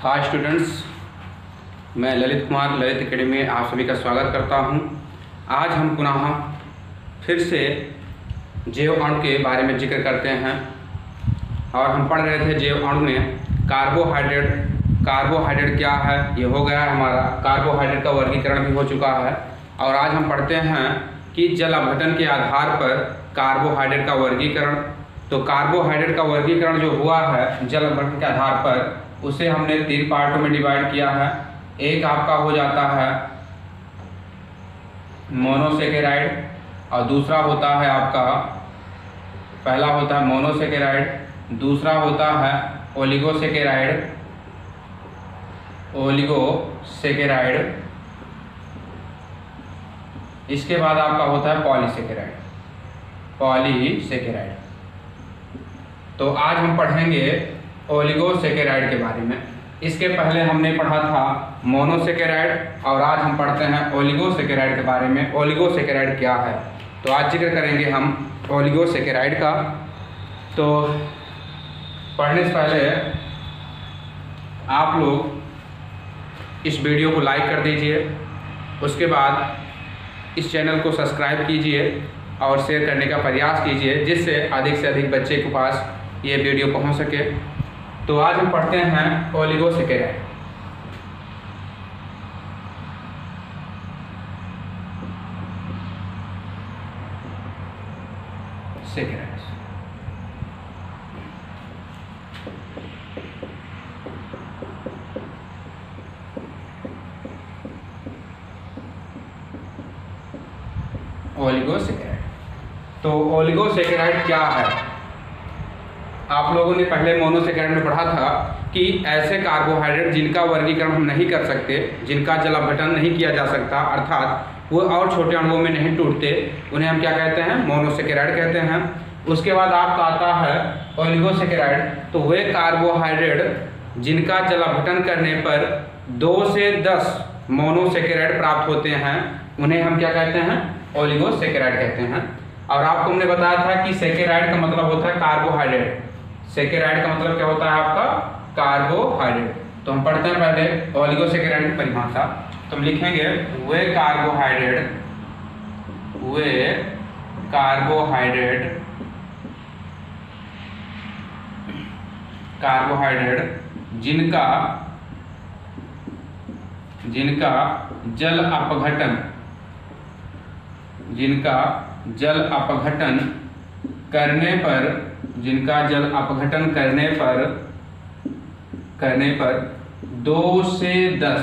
Hi students, मैं Lalit Kumar Lalit academy में आप सभी का स्वागत करता हूं। आज हम पुनः फिर से जैव अणु के बारे में जिक्र करते हैं और हम पढ़ रहे थे जैव अणु में कार्बोहाइड्रेट क्या है, ये हो गया हमारा। कार्बोहाइड्रेट का वर्गीकरण भी हो चुका है और आज हम पढ़ते हैं कि जल अपघटन के आधार पर कार्बोहाइड्रेट का वर्गीकरण। तो कार्बोहाइड्रेट का वर्गीकरण जो हुआ है जल अपघटन के आधार पर, उसे हमने 3 पार्टों में डिवाइड किया है। एक आपका हो जाता है मोनोसेकेराइड और दूसरा होता है आपका, पहला होता है मोनोसेकेराइड, दूसरा होता है ओलिगोसेकेराइड, इसके बाद आपका होता है पॉलीसेकेराइड। तो आज हम पढ़ेंगे ओलिगोसेकेराइड के बारे में। इसके पहले हमने पढ़ा था मोनोसेकेराइड और आज हम पढ़ते हैं ओलिगोसेकेराइड के बारे में। ओलिगोसेकेराइड क्या है, तो आज जिक्र करेंगे हम ओलिगोसेकेराइड का। तो पढ़ने से पहले आप लोग इस वीडियो को लाइक कर दीजिए, उसके बाद इस चैनल को सब्सक्राइब कीजिए और शेयर करने का प्रयास कीजिए, जिससे अधिक से अधिक बच्चे के पास ये वीडियो पहुंच सके। तो आज हम पढ़ते हैं ओलिगोसेकेराइड। ओलिगोसेकेराइड। तो ओलिगोसेकेराइड क्या है? आप लोगों ने पहले मोनोसेकेराइड में पढ़ा था कि ऐसे कार्बोहाइड्रेट जिनका वर्गीकरण हम नहीं कर सकते, जिनका जल अपघटन नहीं किया जा सकता, अर्थात वो और छोटे अणुओं में नहीं टूटते, उन्हें हम क्या कहते हैं? मोनोसेकेराइड कहते हैं। उसके बाद आपका आता है ओलिगोसेकेराइड। तो वे कार्बोहाइड्रेट जिनका जल अपघटन करने पर 2 से 10 मोनोसेकेराइड प्राप्त होते हैं, उन्हें हम क्या कहते हैं? ओलिगोसेकेराइड कहते हैं। और आपको हमने बताया था कि सेकेराइड का मतलब होता है कार्बोहाइड्रेट। सेकेराइड का मतलब क्या होता है आपका? कार्बोहाइड्रेट। तो हम पढ़ते हैं पहले ओलिगोसेकेराइड की परिभाषा। तो हम लिखेंगे वे कार्बोहाइड्रेट जिनका जल अपघटन करने पर 2 से 10,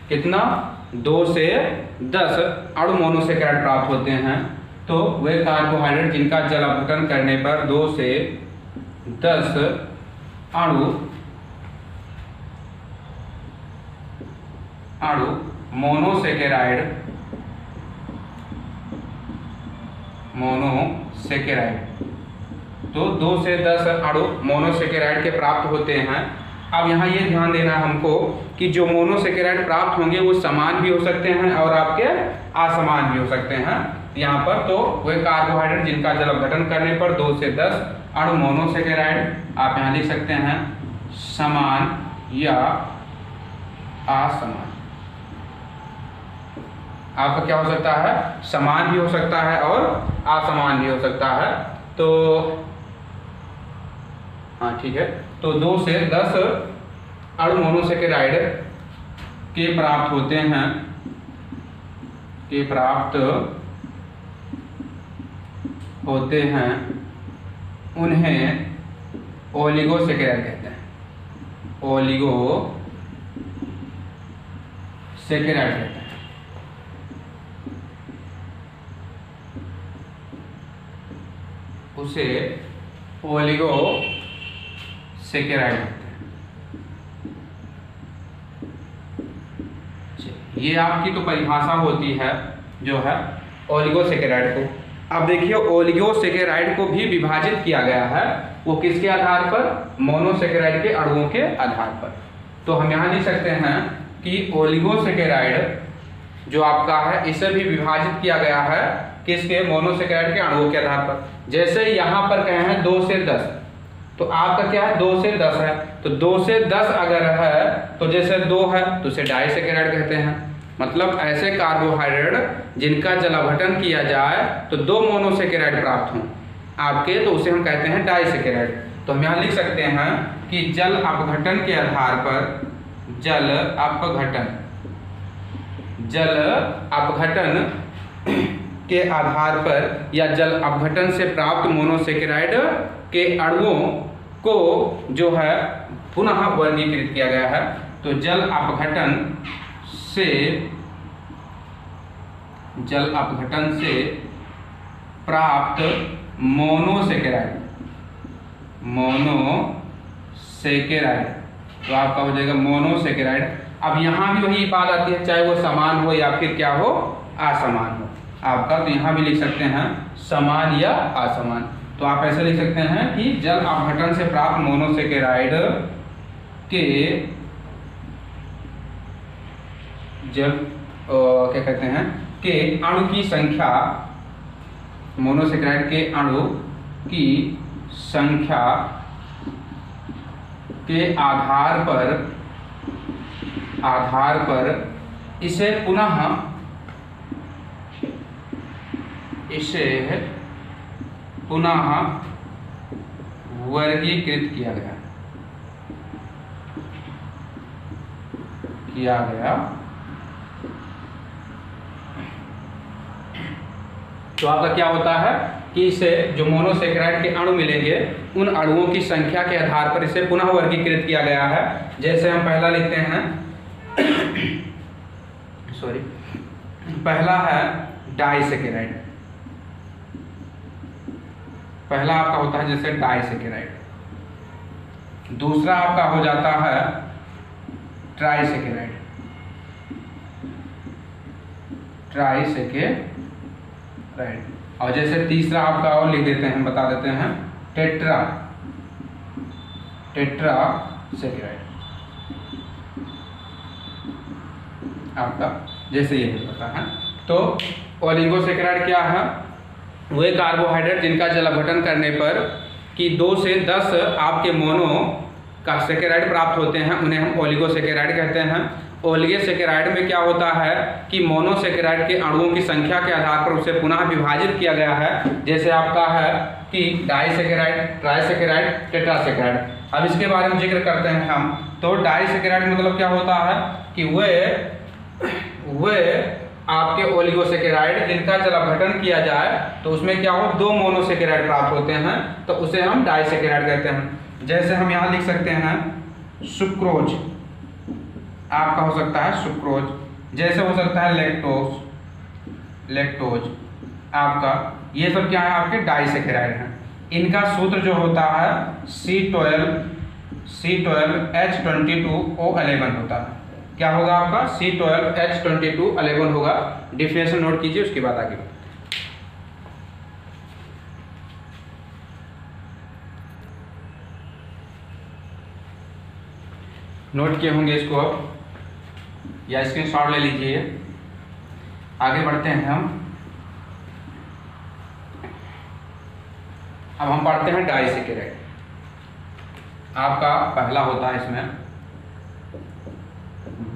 कितना? 2 से 10 अणु मोनोसेकेराइड प्राप्त होते हैं। तो वे कार्बोहाइड्रेट जिनका जल अपघटन करने पर 2 से 10 अणु मोनोसेकेराइड, तो 2 से 10 अणु मोनोसेकेराइड के प्राप्त होते हैं। अब यहाँ ये ध्यान देना है हमको कि जो मोनोसेकेराइड प्राप्त होंगे वो समान भी हो सकते हैं और आपके असमान भी हो सकते हैं यहाँ पर। तो वे कार्बोहाइड्रेट जिनका जल अपघटन करने पर 2 से 10 अणु मोनोसेकेराइड, आप यहाँ लिख सकते हैं समान या असमान। आपका क्या हो सकता है? समान भी हो सकता है और असमान भी हो सकता है। तो हाँ, ठीक है। तो 2 से 10 अणु मोनोसेकेराइड के प्राप्त होते हैं, उन्हें ओलिगोसेकेराइड कहते हैं। ओलिगोसेकेराइड कहते हैं। उसे ओलिगोसेकेराइड कहते हैं। ये आपकी तो परिभाषा होती है जो है ओलिगोसेकेराइड को। अब देखिए ओलिगोसेकेराइड को भी विभाजित किया गया है, वो किसके आधार पर? मोनोसेकेराइड के अणुओं के आधार पर। तो हम यहाँ लिख सकते हैं कि ओलिगोसेकेराइड जो आपका है, इसे भी विभाजित किया गया है किसके? मोनोसेकेराइड के अणुओं के आधार पर। जैसे यहाँ पर कहे हैं 2 से 10, तो आपका क्या है 2 से 10 है, तो 2 से 10 अगर है तो जैसे 2 है तो उसे डाइसेकेराइड कहते हैं। मतलब ऐसे कार्बोहाइड्रेट जिनका जल अपघटन किया जाए तो 2 मोनोसेकेराइड प्राप्त हों आपके, तो उसे हम कहते हैं डाइसेकेराइड। तो हम यहाँ लिख सकते हैं कि जल अपघटन के आधार पर, जल अपघटन के आधार पर या जल अपघटन से प्राप्त मोनोसेकेराइड के अणुओं को जो है पुनः वर्गीकृत किया गया है। तो जल अपघटन से प्राप्त मोनोसेकेराइड, तो आपका हो जाएगा मोनोसेकेराइड। अब यहाँ भी वही बात आती है, चाहे वो समान हो या फिर क्या हो, असमान हो आपका। तो यहाँ भी लिख सकते हैं समान या असमान। तो आप ऐसे लिख सकते हैं कि जल अपघटन से प्राप्त मोनोसेकेराइड के क्या कहते हैं के अणु की संख्या, मोनोसेकेराइड के अणु की संख्या के आधार पर इसे पुनः वर्गीकृत किया गया। तो आपका क्या होता है कि इसे जो मोनोसेकेराइड के अणु मिलेंगे उन अणुओं की संख्या के आधार पर इसे पुनः वर्गीकृत किया गया है। जैसे हम पहला लिखते हैं पहला है डाइसेकेराइड, पहला आपका होता है जैसे डाइसेकेराइड। दूसरा आपका हो जाता है ट्राइसेकेराइड, और जैसे तीसरा आपका और लिख देते हैं, बता देते हैं टेट्रासेकेराइड आपका, जैसे ये पता है। तो ओलिगोसेकेराइड क्या है, वे कार्बोहाइड्रेट जिनका जल अपघटन करने पर कि 2 से 10 आपके मोनो का सेकेराइड प्राप्त होते हैं, उन्हें हम ओलिगोसेकेराइड कहते हैं। ओलिगोसेकेराइड में क्या होता है कि मोनोसेकेराइड के अणुओं की संख्या के आधार पर उसे पुनः विभाजित किया गया है। जैसे आपका है कि डाइसेकेराइड, ट्राइसेकेराइड, टेट्रासेकेराइड। अब इसके बारे में जिक्र करते हैं हम। तो डाइसेकेराइड मतलब क्या होता है कि वे आपके ओलिगोसेकेराइड जिनका जल अपघटन किया जाए तो उसमें क्या हो 2 मोनोसेकेराइड प्राप्त होते हैं, तो उसे हम डाइसेकेराइड कहते हैं। जैसे हम यहाँ लिख सकते हैं सुक्रोज, आपका हो सकता है सुक्रोज, जैसे हो सकता है लैक्टोज आपका, ये सब क्या है आपके डाइसेकेराइड हैं। इनका सूत्र जो होता है C12H22O11 होता है। क्या होगा आपका C12H22O11 होगा। डिफिनेशन नोट कीजिए, उसके बाद आगे नोट किए होंगे इसको अब, या स्क्रीनशॉट ले लीजिए। आगे बढ़ते हैं हम। अब हम पढ़ते हैं डाइसेकेराइड। आपका पहला होता है इसमें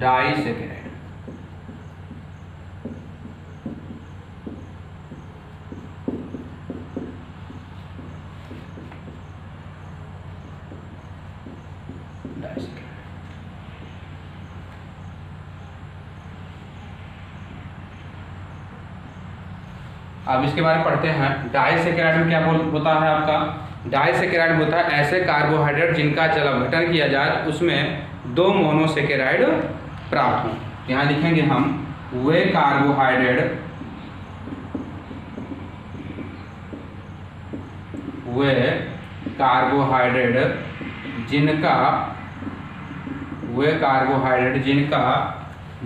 डाइसेकेराइड। अब इसके बारे में पढ़ते हैं। डाइसेकेराइड में क्या होता है आपका, डाइसेकेराइड होता है ऐसे कार्बोहाइड्रेट जिनका जल अपघटन किया जाए उसमें 2 मोनोसेकेराइड प्राप्त हों। यहाँ लिखेंगे हम वे कार्बोहाइड्रेट जिनका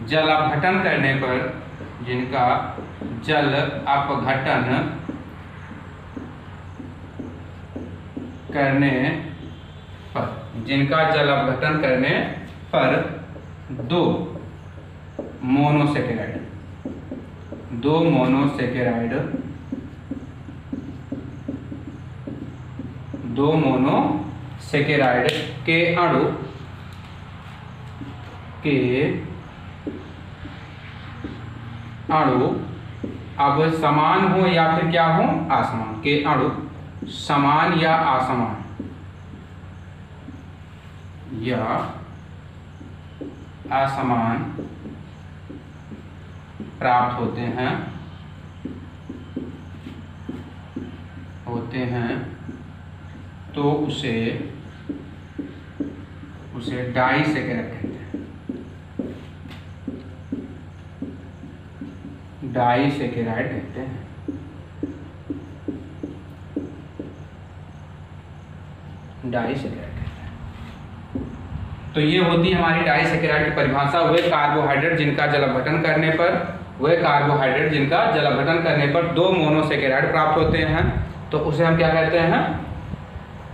जल अपघटन करने पर जिनका जल अपघटन करने पर 2 मोनोसेकेराइड सेकेराइड के अणु अब समान हो या फिर क्या हो, असमान, के अणु समान या असमान या असमान प्राप्त होते हैं तो उसे डाइसेकेराइड कहते हैं। डाइसेकेराइड कहते हैं। डाइसेकेराइड कहते हैं। तो ये होती है हमारी डाइसेकेराइड की परिभाषा। वह कार्बोहाइड्रेट जिनका जल अपघटन करने पर दो मोनोसेकेराइड प्राप्त होते हैं तो उसे हम क्या कहते हैं,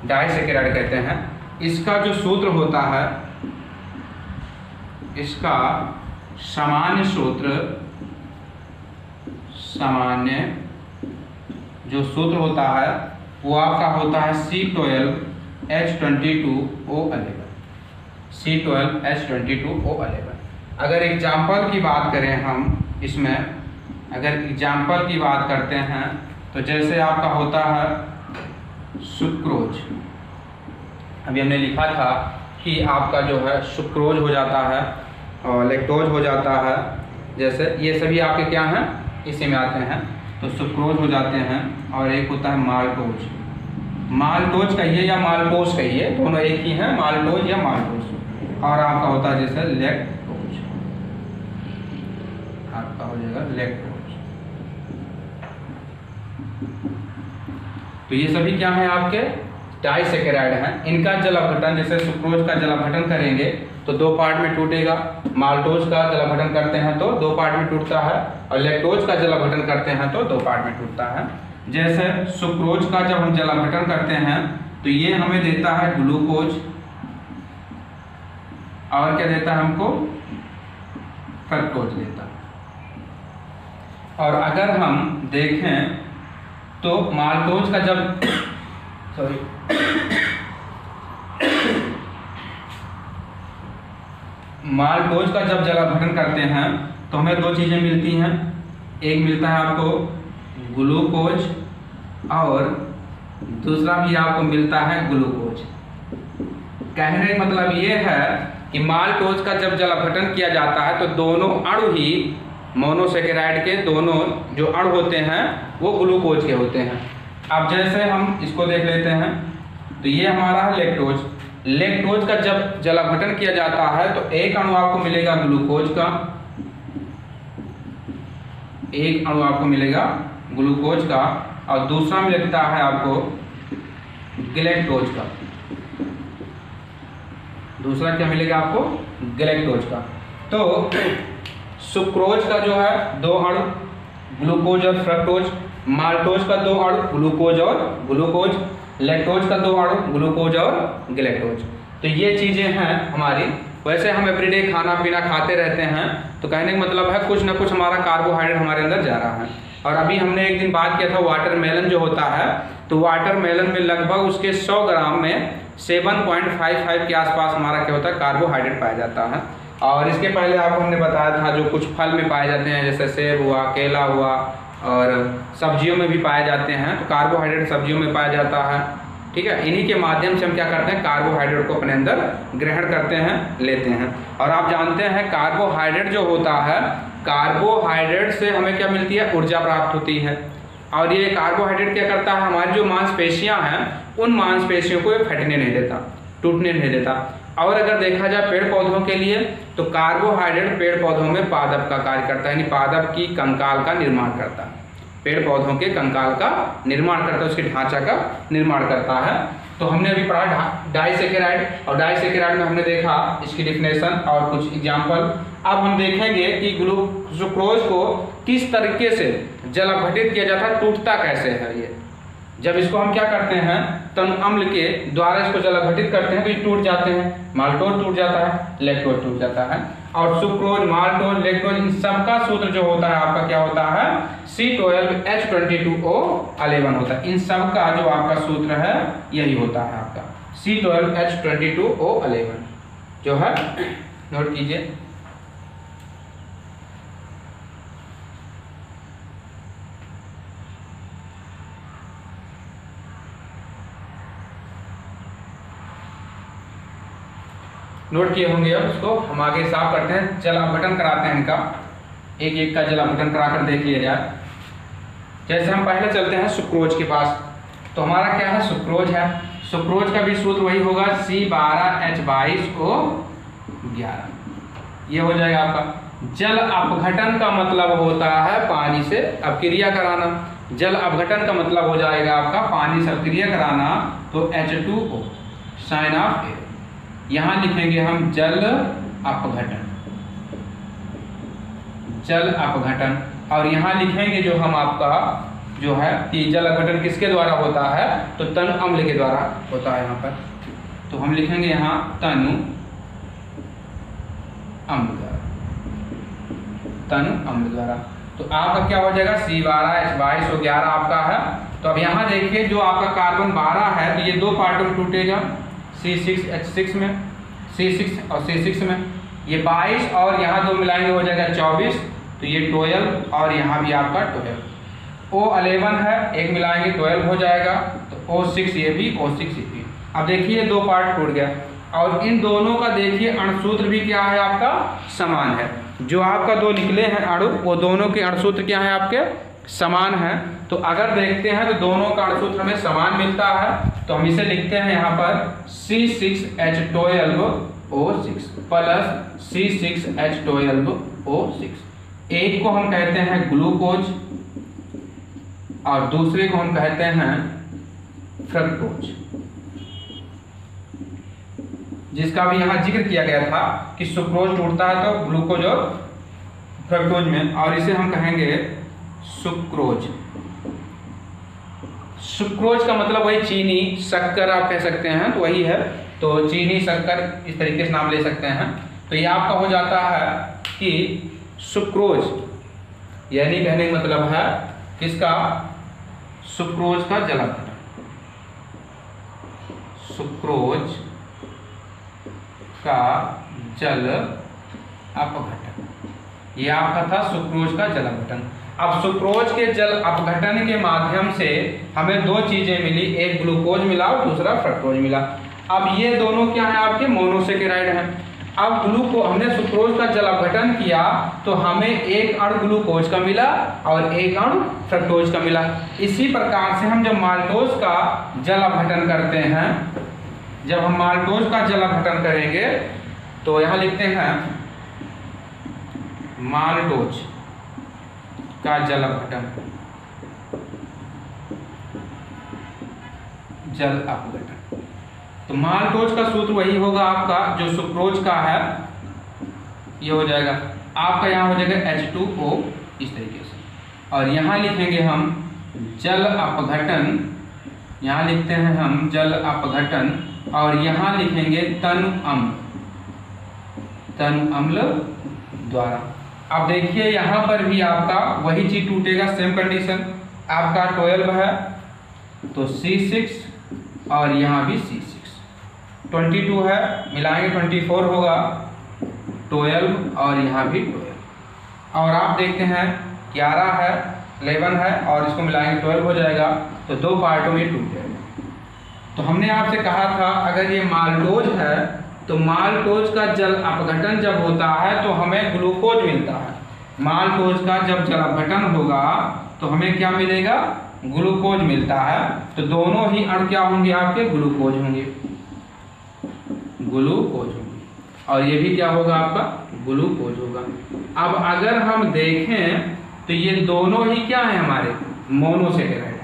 डाइसेकेराइड कहते हैं। इसका जो सूत्र होता है, इसका सामान्य जो सूत्र होता है वो आपका होता है C12H22O11। C12H22O11। अगर एग्जाम्पल की बात करें हम इसमें, अगर एग्जाम्पल की बात करते हैं तो जैसे आपका होता है सुक्रोज। अभी हमने लिखा था कि आपका जो है सुक्रोज हो जाता है और लैक्टोज हो जाता है, जैसे ये सभी आपके क्या हैं, इसी में आते हैं। तो सुक्रोज हो जाते हैं और एक होता है माल्टोज। माल्टोज कहिए या माल्टोज कहिए, दोनों एक ही हैं, माल्टोज या माल्टोज। और आपका होता है जैसे लैक्टोज, आपका हो जाएगा लैक्टोज। तो ये सभी क्या है आपके डाइसेकेराइड हैं। इनका जल अपघटन, जैसे सुक्रोज का जल अपघटन करेंगे तो दो पार्ट में टूटेगा। माल्टोज का जल अपघटन करते हैं तो दो पार्ट में टूटता है, और लैक्टोज का जल अपघटन करते हैं तो दो पार्ट में टूटता है। जैसे सुक्रोज का जब हम जल अपघटन करते हैं तो ये हमें देता है ग्लूकोज, और क्या देता है हमको, फ्रक्टोज देता है। और अगर हम देखें तो माल्टोज का जब माल्टोज का जब जल अपघटन करते हैं तो हमें दो चीजें मिलती हैं। एक मिलता है आपको ग्लूकोज और दूसरा भी आपको मिलता है ग्लूकोज। कहने का मतलब ये है कि माल्टोज का जब जल अपघटन किया जाता है तो दोनों अणु ही मोनोसेकेराइड के दोनों जो अणु होते हैं वो ग्लूकोज के होते हैं। अब जैसे हम इसको देख लेते हैं तो ये हमारा है लैक्टोज। लैक्टोज का जब जल अपघटन किया जाता है तो एक अणु आपको मिलेगा ग्लूकोज का, एक अणु आपको मिलेगा ग्लूकोज का, और दूसरा मिलता है आपको गैलेक्टोज का। दूसरा क्या मिलेगा आपको, गैलेक्टोज का। तो सुक्रोज का जो है दो अणु ग्लूकोज और फ्रक्टोज, माल्टोज का दो अणु ग्लूकोज और ग्लूकोज, लैक्टोज का दो अणु ग्लूकोज और गैलेक्टोज। तो ये चीजें हैं हमारी। वैसे हम एवरीडे खाना पीना खाते रहते हैं तो कहने का मतलब है कुछ ना कुछ हमारा कार्बोहाइड्रेट हमारे अंदर जा रहा है। और अभी हमने एक दिन बात किया था वाटरमेलन जो होता है, तो वाटरमेलन में लगभग उसके 100 ग्राम में 7.55 के आसपास हमारा क्या होता है, कार्बोहाइड्रेट पाया जाता है। और इसके पहले आपको हमने बताया था जो कुछ फल में पाए जाते हैं, जैसे सेब हुआ, केला हुआ, और सब्जियों में भी पाए जाते हैं। तो कार्बोहाइड्रेट सब्जियों में पाया जाता है, ठीक है। इन्हीं के माध्यम से हम क्या करते हैं, कार्बोहाइड्रेट को अपने अंदर ग्रहण करते हैं, लेते हैं। और आप जानते हैं कार्बोहाइड्रेट जो होता है, कार्बोहाइड्रेट से हमें क्या मिलती है, ऊर्जा प्राप्त होती है। और ये कार्बोहाइड्रेट क्या करता है, हमारी जो मांसपेशियां हैं उन मांसपेशियों को ये फटने नहीं देता, टूटने नहीं देता। और अगर देखा जाए पेड़ पौधों के लिए तो कार्बोहाइड्रेट पेड़ पौधों में पादप का कार्य करता है, यानी पादप की कंकाल का निर्माण करता है, पेड़ पौधों के कंकाल का निर्माण करता है, उसके ढांचा का निर्माण करता है। तो हमने अभी पढ़ा डाइसेकेराइड, और डाइसेकेराइड में हमने देखा इसकी डिफिनेशन और कुछ एग्जाम्पल। अब हम देखेंगे कि सुक्रोज को किस तरीके से जल अपघटित किया जाता है, टूटता कैसे है ये। जब इसको हम क्या करते हैं, तन अम्ल के द्वारा इसको जल अपघटित करते हैं तो ये टूट जाते हैं। माल्टोज टूट जाता है, लैक्टोज टूट जाता है, और सुक्रोज, माल्टोज, लैक्टोज, इन सबका सूत्र जो होता है आपका क्या होता है, C12H22O11 होता है। इन सब का जो आपका सूत्र है यही होता है आपका। C12H22O11 जो है, नोट कीजिए। नोट किए होंगे। अब इसको हम आगे साफ करते हैं, जल अपघटन कराते हैं इनका, एक एक का जल अपघटन कराकर देख लिया जाए। जैसे हम पहले चलते हैं सुक्रोज के पास, तो हमारा क्या है, सुक्रोज है। सुक्रोज का भी सूत्र वही होगा C12H22O11, ये हो जाएगा आपका। जल अपघटन का मतलब होता है पानी से अपक्रिया कराना, जल अपघटन का मतलब हो जाएगा आपका पानी से अपक्रिया कराना, तो H2O साइन ऑफ ए, यहाँ लिखेंगे हम जल अपघटन, जल अपघटन। और यहाँ लिखेंगे जो हम आपका जो है कि जल अपघटन किसके द्वारा होता है, तो तनु अम्ल के द्वारा होता है यहाँ पर, तो हम लिखेंगे यहाँ तनु अम्ल द्वारा, तनु अम्ल द्वारा। तो आपका क्या हो जाएगा, C12H22O11 आपका है। तो अब यहाँ देखिए जो आपका कार्बन 12 है, तो ये दो पार्टों में टूटेगा, C6H6 में, C6 और C6 में, ये 22 और यहाँ दो मिलाएंगे हो जाएगा 24, तो ये 12 और यहाँ भी आपका 12, O11 है, एक मिलाएंगे 12 हो जाएगा, तो O6 ये भी, O6 ये भी। अब देखिए दो पार्ट टूट गया, और इन दोनों का देखिए अणुसूत्र भी क्या है आपका, समान है। जो आपका दो निकले हैं अणु, वो दोनों के अणुसूत्र क्या है आपके, समान है। तो अगर देखते हैं तो दोनों का अणुसूत्र हमें समान मिलता है, तो हम इसे लिखते हैं यहाँ पर C6H12O6 प्लस C6H12O6। एक को हम कहते हैं ग्लूकोज और दूसरे को हम कहते हैं फ्रक्टोज, जिसका भी यहाँ जिक्र किया गया था कि सुक्रोज टूटता है तो ग्लूकोज और फ्रक्टोज में, और इसे हम कहेंगे सुक्रोज। सुक्रोज का मतलब वही चीनी शक्कर आप कह सकते हैं, तो वही है, तो चीनी शक्कर इस तरीके से नाम ले सकते हैं। तो ये आपका हो जाता है कि सुक्रोज, यानी कहने का मतलब है किसका, सुक्रोज का जल अपघटन, सुक्रोज का जल अपघटन, ये आपका था सुक्रोज का जल अपघटन। अब सुक्रोज के जल अपघटन के माध्यम से हमें दो चीजें मिली, एक ग्लूकोज मिला और दूसरा फ्रक्टोज मिला। अब ये दोनों क्या है आपके, मोनोसेकेराइड हैं। अब हमने सुक्रोज का जल अपघटन किया तो हमें एक अणु ग्लूकोज का मिला और एक अणु फ्रक्टोज का मिला। इसी प्रकार से हम जब माल्टोज का जल अपघटन करते हैं, जब हम माल्टोज का जल अपघटन करेंगे तो यहाँ लिखते हैं माल्टोज का जल अपघटन, जल अपघटन। तो माल्टोज का सूत्र वही होगा आपका जो सुक्रोज का है, ये हो जाएगा आपका, यहाँ हो जाएगा H2O इस तरीके से, और यहाँ लिखेंगे हम जल अपघटन, यहाँ लिखते हैं हम जल अपघटन, और यहाँ लिखेंगे तनु अम्ल, तनु अम्ल द्वारा। अब देखिए यहाँ पर भी आपका वही चीज टूटेगा, सेम कंडीशन, आपका 12 है तो C6 और यहाँ भी C6, 22 है मिलाएंगे 24 होगा, 12 और यहाँ भी 12, और आप देखते हैं 11 है 11 है और इसको मिलाएंगे 12 हो जाएगा, तो दो पार्टों में टूट जाएगा। तो हमने आपसे कहा था अगर ये माल्टोज है तो माल्टोज का जल अपघटन जब होता है तो हमें ग्लूकोज मिलता है, माल्टोज का जब जल अपघटन होगा तो हमें क्या मिलेगा, ग्लूकोज मिलता है। तो दोनों ही अणु क्या होंगे आपके, ग्लूकोज होंगे, ग्लूकोज होंगे, और ये भी क्या होगा आपका, ग्लूकोज होगा। अब अगर हम देखें तो ये दोनों ही क्या है हमारे, मोनोसेकेराइड,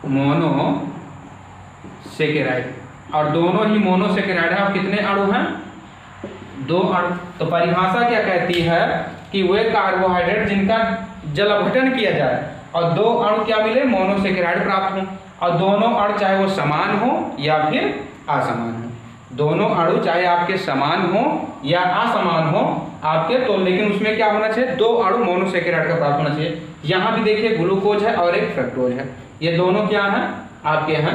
मोनोसेकेराइड, और दोनों ही मोनोसेकेराइड है। और कितने अणु हैं, दो अणु। तो परिभाषा क्या कहती है कि वे कार्बोहाइड्रेट जिनका जल अपघटन किया जाए और दो अणु क्या मिले, मोनोसेकेराइड प्राप्त हो, और दोनों अणु चाहे वो समान हो या फिर असमान हो, दोनों अणु चाहे आपके समान हो या असमान हो आपके, तो लेकिन उसमें क्या होना चाहिए, दो अणु मोनोसेकेराइड का प्राप्त होना चाहिए। यहाँ भी देखिए ग्लूकोज है और एक फ्रक्टोज है, ये दोनों क्या है, आपके यहाँ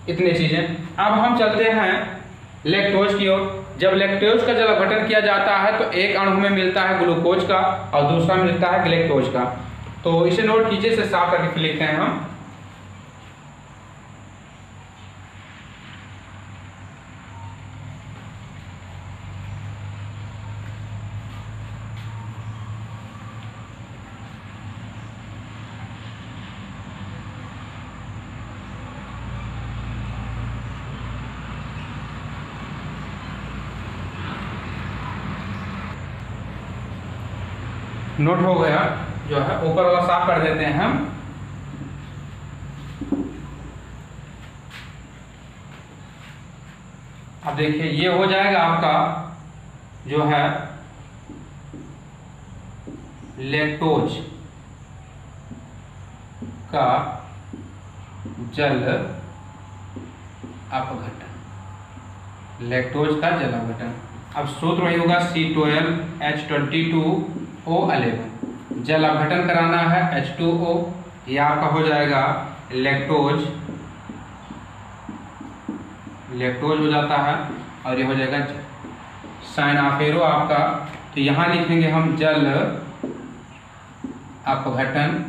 इतनी चीज़ें। अब हम चलते हैं लैक्टोज की ओर। जब लैक्टोज का जल अपघटन किया जाता है तो एक अणु में मिलता है ग्लूकोज का और दूसरा मिलता है ग्लैक्टोज का। तो इसे नोट कीजिए, इसे साफ करके फिर लिखते हैं हम। नोट हो गया, जो है ऊपर वाला साफ कर देते हैं हम। अब देखिए ये हो जाएगा आपका जो है लैक्टोज का जल अपघटन, लैक्टोज का जल अपघटन। अब सूत्र वही होगा C12H22O11। जल अपघटन कराना है H2O, यह आपका हो जाएगा लैक्टोज, लैक्टोज हो जाता है और ये हो जाएगा साइन ऑफ एरो आपका। तो यहाँ लिखेंगे हम जल अपघटन,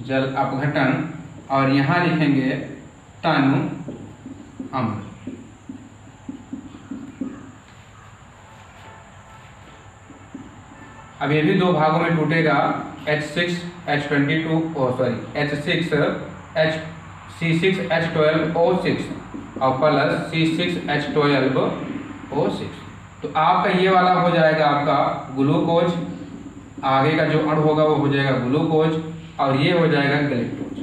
जल अपघटन, और यहाँ लिखेंगे तनु अम्ल। अब ये भी दो भागों में टूटेगा, C6H12O6 और प्लस C6H12O6। तो आपका ये वाला हो जाएगा आपका ग्लूकोज, आगे का जो अणु होगा वो हो जाएगा ग्लूकोज और ये हो जाएगा ग्लैक्टोज,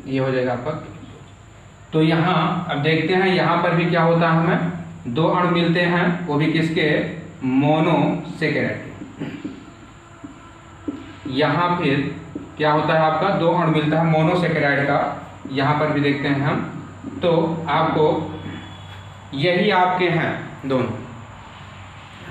ये हो जाएगा आपका। तो यहाँ अब देखते हैं यहाँ पर भी क्या होता है, हमें दो अणु मिलते हैं, वो भी किसके, मोनोसेकेराइड के। यहाँ फिर क्या होता है आपका, दो अणु मिलता है मोनोसेकेराइड का, यहाँ पर भी देखते हैं हम। तो आपको यही आपके हैं दोनों,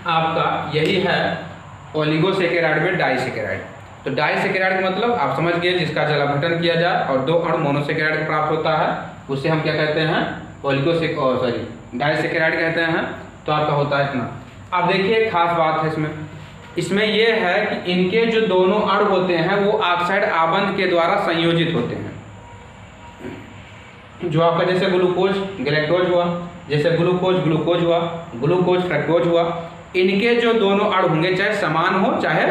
आपका यही है ओलिगोसेकेराइड में डाइसेकेराइड। तो डाइसेकेराइड का मतलब आप समझ गए, जिसका जल अपघटन किया जाए और दो अणु मोनोसेकेराइड प्राप्त होता है, उसे हम क्या कहते हैं, डाइसेकेराइड कहते हैं। तो आपका होता है इतना। अब देखिए एक खास बात है इसमें ये है कि इनके जो दोनों अणु होते हैं वो ऑक्साइड आबंध के द्वारा संयोजित होते हैं। जो आपका जैसे ग्लूकोज ग्लैक्टोज हुआ, जैसे ग्लूकोज ग्लूकोज हुआ, ग्लूकोज फ्रक्टोज हुआ, इनके जो दोनों अणु होंगे चाहे समान हो चाहे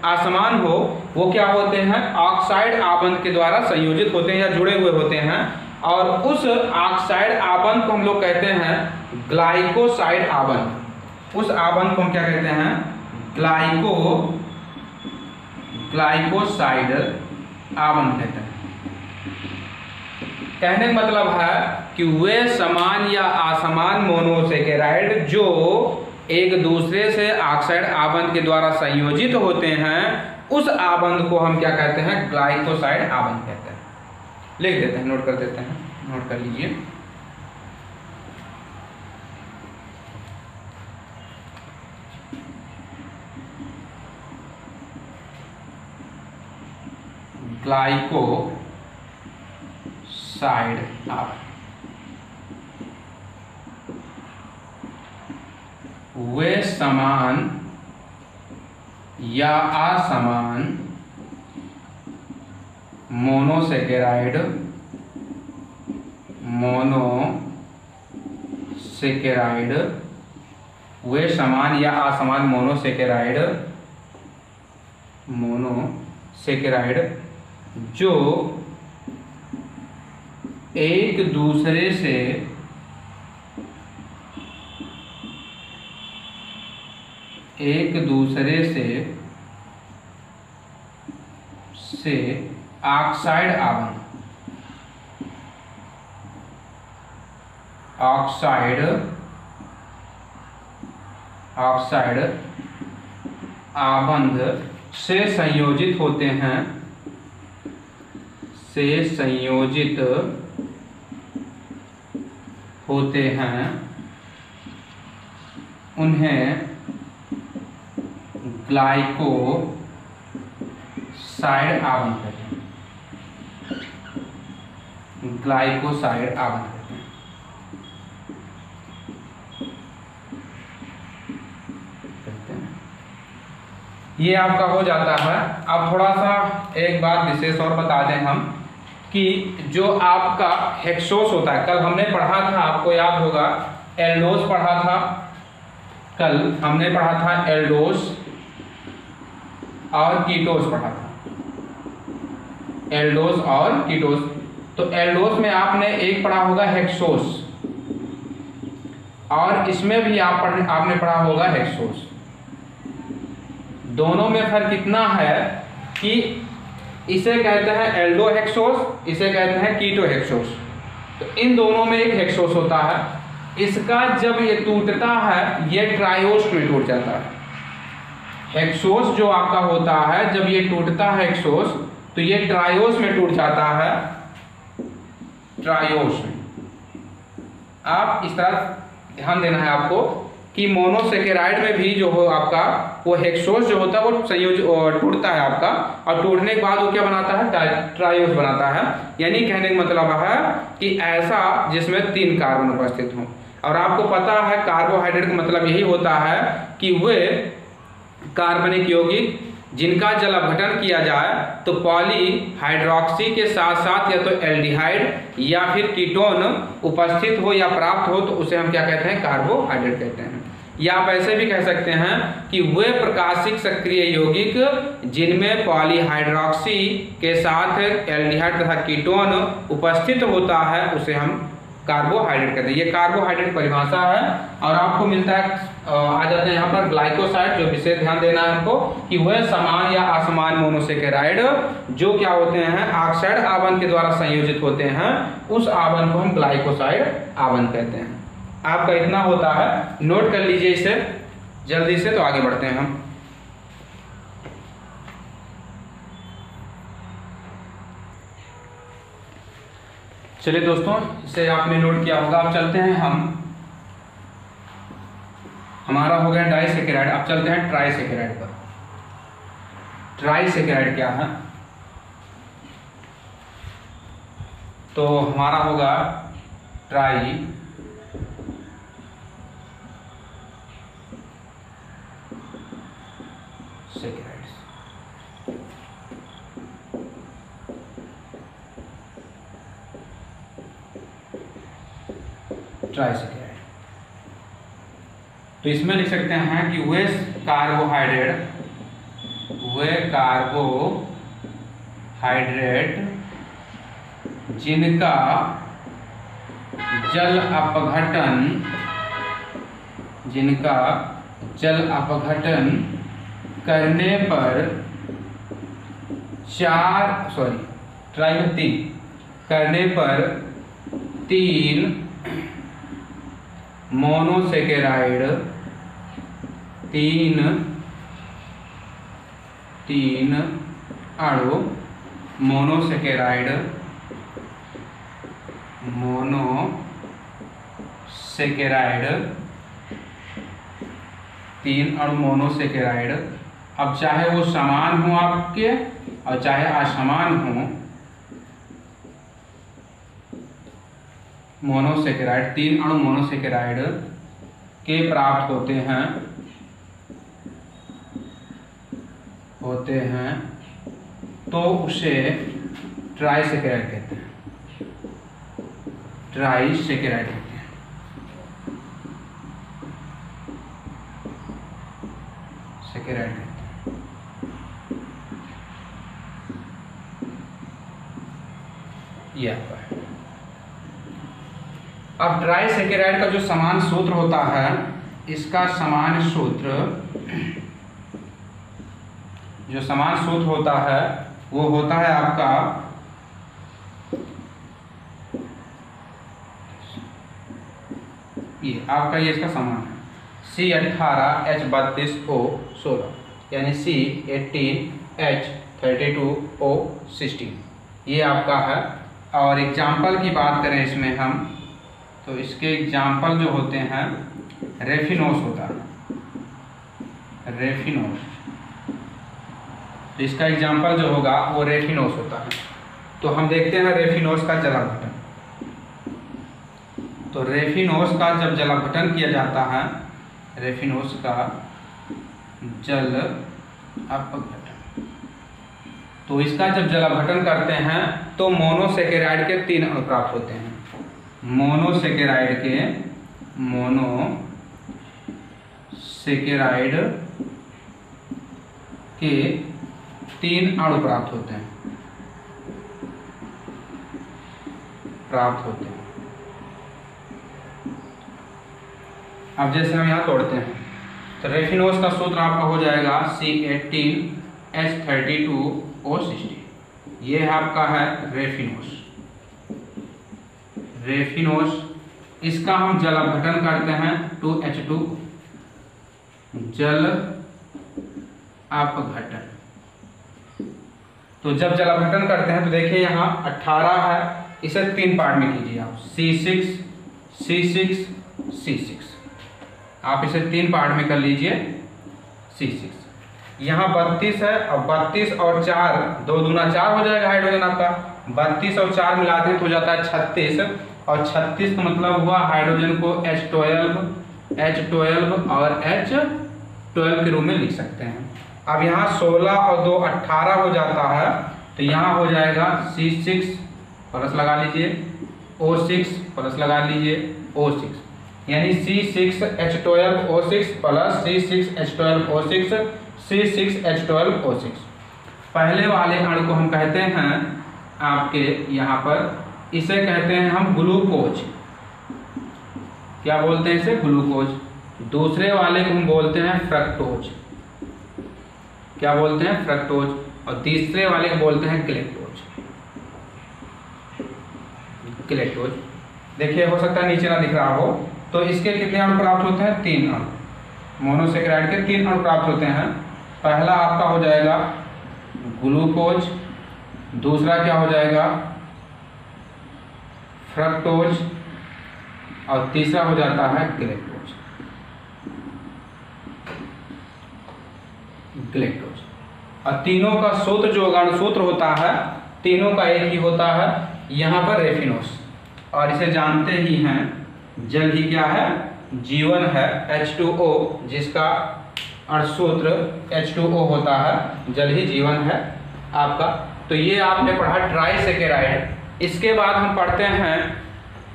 असमान हो, वो क्या होते हैं, ऑक्साइड आबंध के द्वारा संयोजित होते हैं या जुड़े हुए होते हैं। और उस ऑक्साइड आबंध को हम लोग कहते हैं ग्लाइकोसाइड आबंध। उस आबंध को हम क्या कहते हैं, ग्लाइकोसाइड आबंध कहते हैं। कहने का मतलब है कि वे समान या असमान मोनोसेकेराइड जो एक दूसरे से ऑक्साइड आबंध के द्वारा संयोजित होते हैं, उस आबंध को हम क्या कहते हैं, ग्लाइकोसाइड आबंध कहते हैं। लिख देते हैं, नोट कर देते हैं, नोट कर लीजिए। ग्लाइकोसाइड आबंध वे समान या असमान मोनोसेकेराइड वे समान या असमान मोनोसेकेराइड जो एक दूसरे से ऑक्साइड आबंध से संयोजित होते हैं, उन्हें ग्लाइकोसाइड साइड आवरण कहते हैं, ग्लाइकोसाइड आवरण कहते हैं। ये आपका हो जाता है। अब थोड़ा सा एक बात विशेष और बता दें हम कि जो आपका हेक्सोस होता है, कल हमने पढ़ा था, आपको याद होगा, एल्डोस पढ़ा था, कल हमने पढ़ा था एल्डोस और कीटोस पढ़ा था, एल्डोस और कीटोस। तो एल्डोस में आपने एक पढ़ा होगा हेक्सोस, और इसमें भी आपने पढ़ा होगा हेक्सोस। दोनों में फर्क इतना है कि इसे कहते हैं एल्डोहेक्सोस, इसे कहते हैं कीटोहेक्सोस। तो इन दोनों में एक हेक्सोस होता है। इसका जब ये टूटता है, ये ट्रायोस में टूट जाता है। हेक्सोस जो आपका होता है, जब ये टूटता है हेक्सोस, तो ये ट्रायोस में टूट जाता है, ट्रायोस में। आप इस तरह ध्यान देना है आपको कि मोनोसेकेराइड में भी जो हो आपका वो हेक्सोस जो होता है वो संयोज टूटता है आपका, और टूटने के बाद वो क्या बनाता है, ट्रायोस बनाता है। यानी कहने का मतलब है कि ऐसा जिसमें 3 कार्बन उपस्थित हों। और आपको पता है कार्बोहाइड्रेट का मतलब यही होता है कि वे कार्बनिक यौगिक जिनका जल अपघटन किया जाए तो पॉलीहाइड्रोक्सी के साथ साथ या तो एल्डिहाइड या फिर कीटोन उपस्थित हो या प्राप्त हो, तो उसे हम क्या कहते हैं, कार्बोहाइड्रेट कहते हैं। या आप ऐसे भी कह सकते हैं कि वे प्रकाशिक सक्रिय यौगिक जिनमें पॉलीहाइड्रोक्सी के साथ एल्डिहाइड तथा कीटोन उपस्थित होता है, उसे हम कार्बोहाइड्रेट कहते हैं। ये कार्बोहाइड्रेट परिभाषा है। और आपको मिलता है, आ जाते हैं यहाँ पर ग्लाइकोसाइड, जो विशेष ध्यान देना है हमको कि वह समान या असमान मोनोसेकेराइड जो क्या होते हैं, ऑक्साइड आवरण के द्वारा संयोजित होते हैं, उस आवरण को हम ग्लाइकोसाइड आवरण कहते हैं। आपका इतना होता है, नोट कर लीजिए इसे जल्दी से, तो आगे बढ़ते हैं हम। चलिए दोस्तों, इसे आपने नोट किया होगा। अब चलते हैं हमारा हो गया डाइसेकेराइड। अब चलते हैं ट्राइसेकेराइड पर। ट्राइसेकेराइड क्या है, तो हमारा होगा ट्राई सेकेराइड्स। ट्राइसेकेराइड, तो इसमें लिख सकते हैं कि वे कार्बोहाइड्रेट जिनका जल अपघटन करने पर 3 मोनोसेकेराइड, 3 अणु मोनोसेकेराइड अब चाहे वो समान हो आपके और चाहे असमान हो, मोनोसेकेराइड 3 अणु मोनोसेकेराइड के प्राप्त होते हैं तो उसे ट्राइसेकेराइड कहते हैं। ट्राइसेकेराइड कहते हैं। सेकेराइड कहते हैं। ये आपका है। अब ट्राइसेकेराइड का जो समान सूत्र होता है, इसका समान सूत्र होता है वो होता है आपका ये इसका समान है C18H32O16 यानी C18H32O16, ये आपका है। और एग्जाम्पल की बात करें इसमें हम, तो इसके एग्जाम्पल जो होते हैं, रेफिनोस होता है, रेफिनोस तो इसका एग्जाम्पल जो होगा वो रेफिनोस होता है। तो हम देखते हैं रेफिनोस का जलावघटन। तो रेफिनोस का जब जलावघटन किया जाता है, रेफिनोस का जल अपघटन, तो इसका जब जलावघटन करते हैं तो मोनोसेकेराइड के 3 अणु प्राप्त होते हैं। मोनोसेकेराइड के 3 अणु प्राप्त होते हैं। अब जैसे हम यहाँ तोड़ते हैं तो रेफिनोस का सूत्र आपका हो जाएगा C18H32O60। ये है आपका है रेफिनोस। इसका हम जल अपघटन करते हैं 2H2, जल अपघटन। तो जब जल अपघटन करते हैं तो देखिए यहाँ 18 है, इसे 3 पार्ट में कीजिए आप, C6 आप इसे 3 पार्ट में कर लीजिए C6। यहाँ 32 है, अब 32 और 4 2 दूना 4 हो जाएगा हाइड्रोजन आपका। 32 और 4 मिलाते हैं तो हो जाता है 36, और 36 का मतलब हुआ हाइड्रोजन को H12 और H12 के रूप में लिख सकते हैं। अब यहाँ 16 और 2 18 हो जाता है, तो यहाँ हो जाएगा C6 प्लस लगा लीजिए O6 प्लस लगा लीजिए O6, यानी C6H12O6 प्लस C6H12O6 पहले वाले अणु को हम कहते हैं आपके यहाँ पर, इसे कहते हैं हम ग्लूकोज। क्या बोलते हैं इसे? ग्लूकोज। दूसरे वाले को हम बोलते हैं फ्रक्टोज। क्या बोलते हैं? फ्रक्टोज। और तीसरे वाले को बोलते हैं ग्लेक्टोज। देखिए हो सकता है नीचे ना दिख रहा हो, तो इसके कितने अणु प्राप्त होते हैं? 3 अणु। मोनोसेकेराइड के 3 अणु प्राप्त होते हैं। पहला आपका हो जाएगा ग्लूकोज, दूसरा क्या हो जाएगा फ्रक्टोज, और तीसरा हो जाता है ग्लेक्टोज। और तीनों का सूत्र जो अणुसूत्र होता है, तीनों का एक ही होता है, यहाँ पर रेफिनोस। और इसे जानते ही हैं, जल ही क्या है? जीवन है। H2O जिसका अणुसूत्र H2O होता है, जल ही जीवन है आपका। तो ये आपने पढ़ा ट्राइसेकेराइड। इसके बाद हम पढ़ते हैं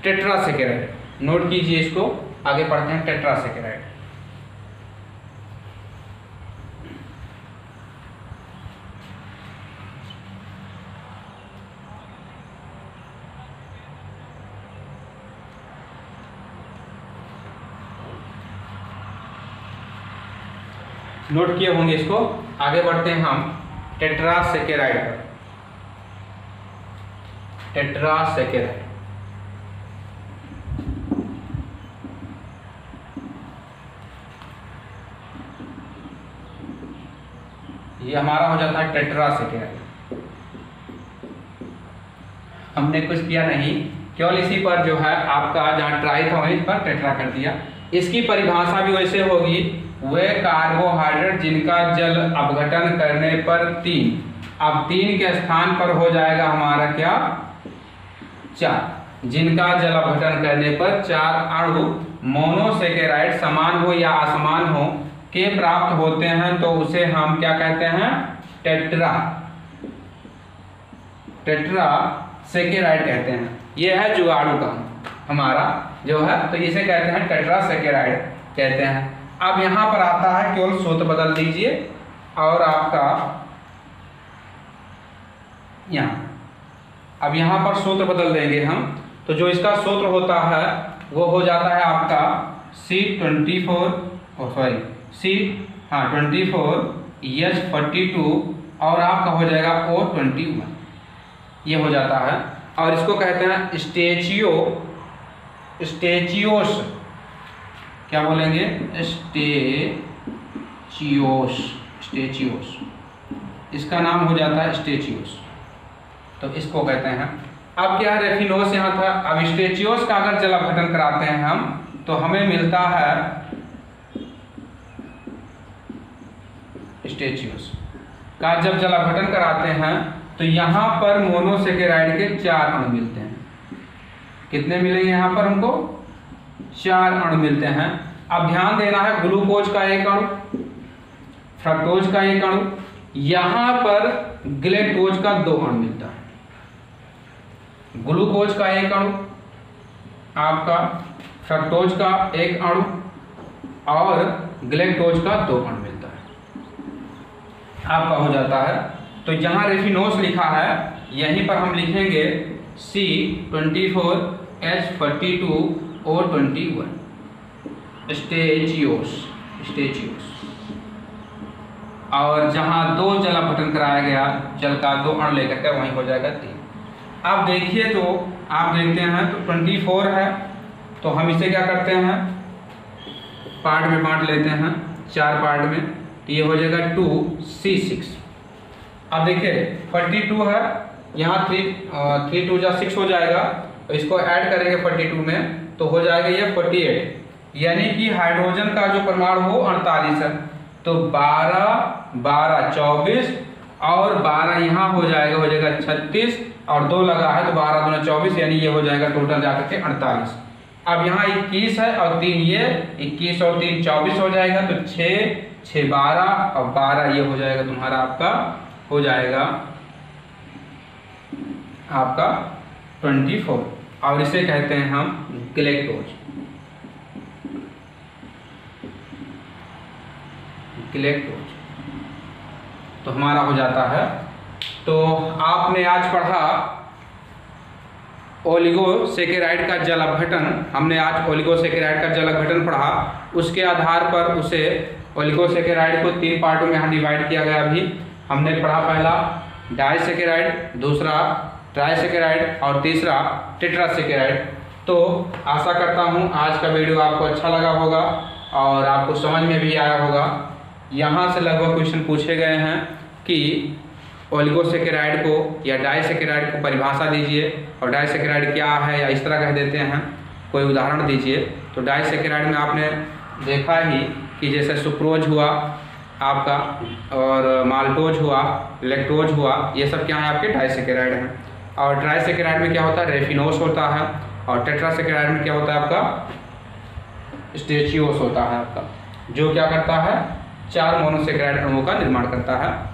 टेट्रासेकेराइड। नोट कीजिए इसको, आगे पढ़ते हैं टेट्रासेकेराइड। नोट किए होंगे इसको। आगे बढ़ते हैं हम टेट्रासेकेराइड पर। टेट्रासेकेराइड ये हमारा हो जाता है टेट्रासेकेराइड। हमने कुछ किया नहीं, केवल इसी पर जो है आपका जहाँ ट्राई था वहीं पर टेट्रा कर दिया। इसकी परिभाषा भी वैसे होगी, वे कार्बोहाइड्रेट जिनका जल अपघटन करने पर 3, अब 3 के स्थान पर हो जाएगा हमारा क्या? 4। जिनका जल अपघटन करने पर 4 अणु मोनोसेकेराइड समान हो या असमान हो के प्राप्त होते हैं, तो उसे हम क्या कहते हैं? टेट्रासेकेराइड कहते हैं। ये है जुगाड़ू का हमारा जो है, तो इसे कहते हैं टेट्रासेकेराइड कहते हैं। अब यहाँ पर आता है, केवल सूत्र बदल दीजिए और आपका अब यहाँ पर सूत्र बदल देंगे हम, तो जो इसका सूत्र होता है वो हो जाता है आपका C24H42 और आपका हो जाएगा O21, ये हो जाता है। और इसको कहते हैं स्टेचियोस। क्या बोलेंगे? स्टेचियोस। इसका नाम हो जाता है स्टेचियोस, तो इसको कहते हैं। अब क्या रेफिनोस यहाँ था, अब स्टेचियोस का अगर जल अपघटन कराते हैं हम, तो हमें मिलता है स्टेचियोस। का जब जल अपघटन कराते हैं तो यहाँ पर मोनोसेकेराइड के 4 अणु मिलते हैं। कितने मिलेंगे यहाँ पर हमको? 4 अणु मिलते हैं। अब ध्यान देना है, ग्लूकोज का 1 अणु, फ्रक्टोज का 1 अणु, यहाँ पर ग्लैक्टोज का 2 अणु मिलता है। ग्लूकोज का 1 अणु, आपका फ्रक्टोज का 1 अणु और ग्लैक्टोज का 2 अणु मिलता है, आपका हो जाता है। तो जहां रेफिनोस लिखा है यहीं पर हम लिखेंगे C24H42O21 स्टेचियोस। और जहां 2 जल अपघटन कराया गया, जल का 2 अणु लेकर के, वहीं हो जाएगा 3। आप देखिए तो आप देखते हैं तो 24 है, तो हम इसे क्या करते हैं, पार्ट में बांट लेते हैं, 4 पार्ट में, तो ये हो जाएगा 2C6। अब देखिए 42 है, यहाँ 3 2 जा 6 हो जाएगा, तो इसको ऐड करेंगे 42 में तो हो जाएगा ये 48, यानी कि हाइड्रोजन का जो परमाणु हो 48 है। तो 12 12 24 और 12 यहाँ हो जाएगा 36 और 2 लगा है तो 12 दूना 24, यानी ये हो जाएगा टोटल जाकर के 48। अब यहाँ 21 है और 3 ये 21 और 3 24 हो जाएगा, तो 6 6 12 और 12 ये हो जाएगा तुम्हारा, आपका हो जाएगा आपका 24 और इसे कहते हैं हम ग्लैक्टोज। तो हमारा हो जाता है। तो आपने आज पढ़ा ओलिगोसेकेराइड का जल अपघटन, हमने आज ओलिगोसेकेराइड का जल अपघटन पढ़ा। उसके आधार पर उसे ओलिगोसेकेराइड को 3 पार्टों में यहाँ डिवाइड किया गया। अभी हमने पढ़ा पहला डाइसेकेराइड, दूसरा ट्राइसेकेराइड और तीसरा टेट्रासेकेराइड। तो आशा करता हूँ आज का वीडियो आपको अच्छा लगा होगा और आपको समझ में भी आया होगा। यहाँ से लगभग क्वेश्चन पूछे गए हैं कि ओलिगोसेकेराइड को या डाइसेकेराइड को परिभाषा दीजिए, और डाइसेकेराइड क्या है या इस तरह कह देते हैं, कोई उदाहरण दीजिए। तो डाइसेकेराइड में आपने देखा ही कि जैसे सुक्रोज हुआ आपका, और माल्टोज हुआ, लैक्टोज हुआ, ये सब क्या है आपके डाइसेकेराइड हैं। और ट्राइसेकेराइड में क्या होता है, रेफिनोस होता है, और टेट्रासेकेराइड में क्या होता है आपका, स्टेचियोस होता है आपका, जो क्या करता है 4 मोनोसेकेराइड अणुओं का निर्माण करता है।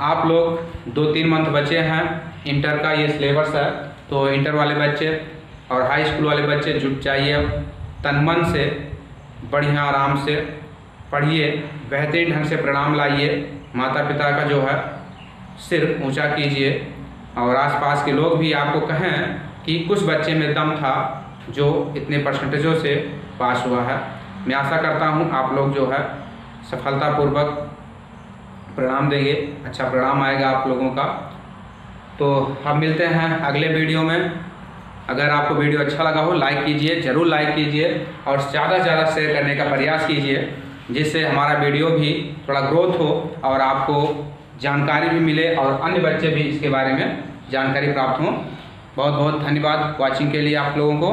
आप लोग 2-3 मंथ बचे हैं, इंटर का ये सिलेबस है, तो इंटर वाले बच्चे और हाई स्कूल वाले बच्चे जुट जाइए, तन मन से बढ़िया आराम से पढ़िए, बेहतरीन ढंग से परिणाम लाइए, माता पिता का जो है सिर ऊंचा कीजिए, और आसपास के लोग भी आपको कहें कि कुछ बच्चे में दम था जो इतने परसेंटेजों से पास हुआ है। मैं आशा करता हूं आप लोग जो है सफलतापूर्वक परिणाम देंगे, अच्छा परिणाम आएगा आप लोगों का। तो हम मिलते हैं अगले वीडियो में। अगर आपको वीडियो अच्छा लगा हो लाइक कीजिए, ज़रूर लाइक कीजिए, और ज़्यादा से ज़्यादा शेयर करने का प्रयास कीजिए, जिससे हमारा वीडियो भी थोड़ा ग्रोथ हो और आपको जानकारी भी मिले और अन्य बच्चे भी इसके बारे में जानकारी प्राप्त हों। बहुत बहुत धन्यवाद वॉचिंग के लिए आप लोगों को।